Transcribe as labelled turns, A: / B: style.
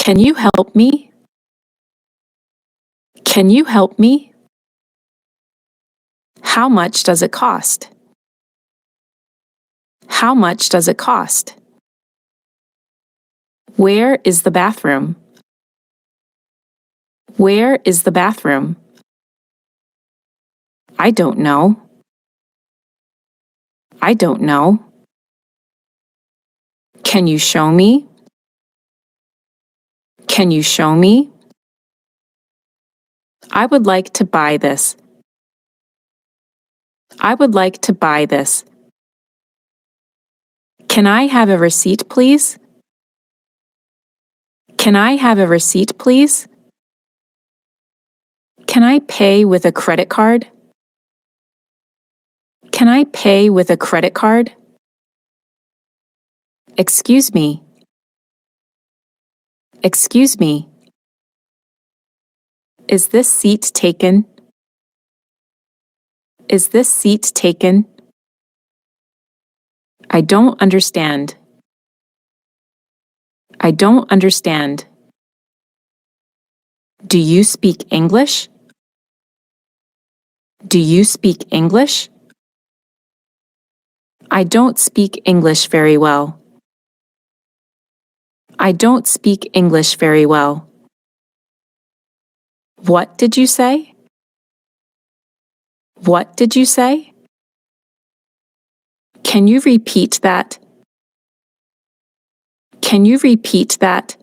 A: Can you help me? Can you help me? How much does it cost? How much does it cost? Where is the bathroom? Where is the bathroom? I don't know. I don't know. Can you show me? Can you show me? I would like to buy this. I would like to buy this. Can I have a receipt, please? Can I have a receipt, please? Can I pay with a credit card? Can I pay with a credit card? Excuse me. Excuse me. Is this seat taken? Is this seat taken? I don't understand. I don't understand. Do you speak English? Do you speak English? I don't speak English very well. I don't speak English very well. What did you say? What did you say? Can you repeat that? Can you repeat that?